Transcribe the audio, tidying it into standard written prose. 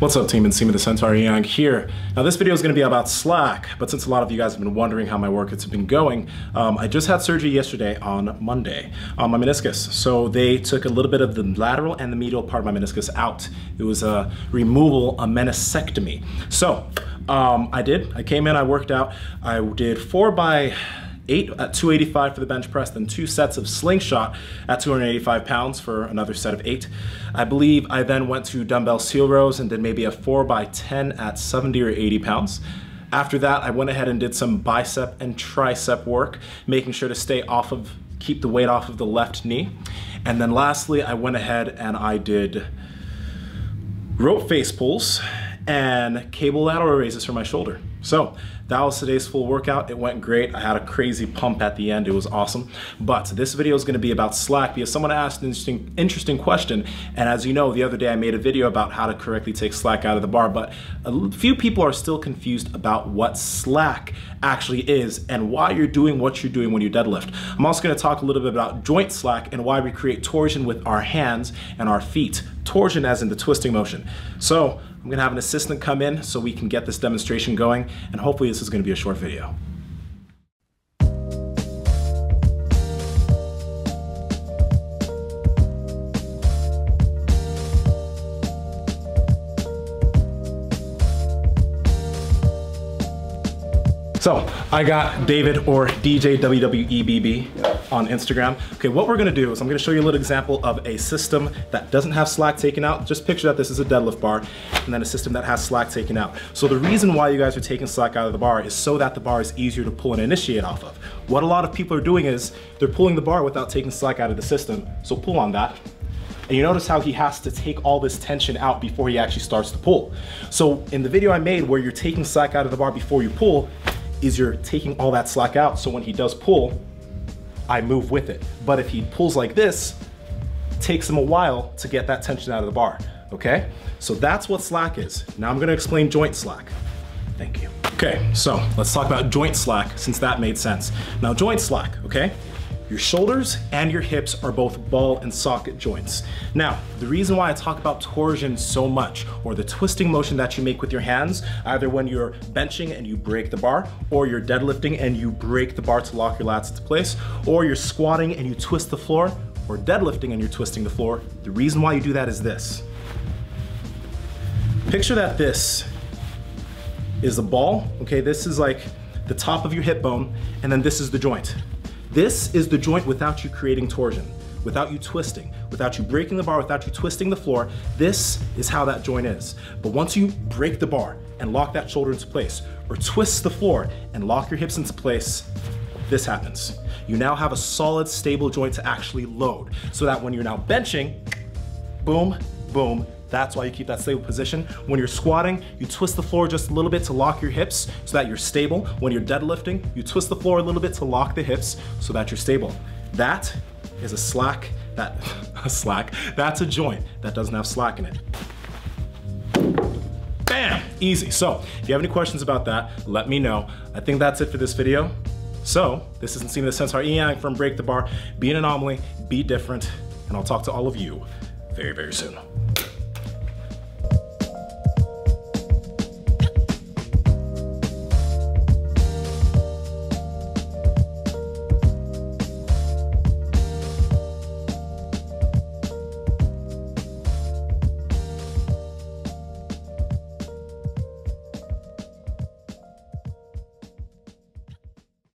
What's up team, Nsima the Centaur Inyang here. Now this video is going to be about slack, but since a lot of you guys have been wondering how my workouts have been going, I just had surgery yesterday on Monday on my meniscus. So they took a little bit of the lateral and the medial part of my meniscus out. It was a removal, a meniscectomy. So I came in, I worked out, I did 4x8 at 285 for the bench press, then 2 sets of slingshot at 285 pounds for another set of 8. I believe I then went to dumbbell seal rows and did maybe a 4x10 at 70 or 80 pounds. After that, I went ahead and did some bicep and tricep work, making sure to keep the weight off of the left knee. And then lastly, I went ahead and I did rope face pulls and cable lateral raises for my shoulder. So that was today's full workout. It went great. I had a crazy pump at the end. It was awesome. But this video is going to be about slack because someone asked an interesting question. And as you know, the other day I made a video about how to correctly take slack out of the bar, but a few people are still confused about what slack actually is and why you're doing what you're doing when you deadlift. I'm also going to talk a little bit about joint slack and why we create torsion with our hands and our feet. Torsion as in the twisting motion. So I'm gonna have an assistant come in so we can get this demonstration going, and hopefully this is gonna be a short video. So I got David or DJ WWEBB on Instagram. Okay, what we're gonna do is I'm gonna show you a little example of a system that doesn't have slack taken out. Just picture that this is a deadlift bar and then a system that has slack taken out. So the reason why you guys are taking slack out of the bar is so that the bar is easier to pull and initiate off of. What a lot of people are doing is they're pulling the bar without taking slack out of the system. So pull on that. And you notice how he has to take all this tension out before he actually starts to pull. So in the video I made where you're taking slack out of the bar before you pull, is you're taking all that slack out, so when he does pull, I move with it. But if he pulls like this, it takes him a while to get that tension out of the bar, okay? So that's what slack is. Now I'm gonna explain joint slack. Thank you. Okay, so let's talk about joint slack since that made sense. Now joint slack, okay? Your shoulders and your hips are both ball and socket joints. Now, the reason why I talk about torsion so much, or the twisting motion that you make with your hands, either when you're benching and you break the bar, or you're deadlifting and you break the bar to lock your lats into place, or you're squatting and you twist the floor, or deadlifting and you're twisting the floor, the reason why you do that is this. Picture that this is a ball, okay? This is like the top of your hip bone, and then this is the joint. This is the joint without you creating torsion, without you twisting, without you breaking the bar, without you twisting the floor. This is how that joint is. But once you break the bar and lock that shoulder into place, or twist the floor and lock your hips into place, this happens. You now have a solid, stable joint to actually load, so that when you're now benching, boom, boom, that's why you keep that stable position. When you're squatting, you twist the floor just a little bit to lock your hips so that you're stable. When you're deadlifting, you twist the floor a little bit to lock the hips so that you're stable. That is that's a joint that doesn't have slack in it. Bam, easy. So if you have any questions about that, let me know. I think that's it for this video. So this is Nsima the Centaur Inyang from Break the Bar. Be an anomaly, be different, and I'll talk to all of you very, very soon.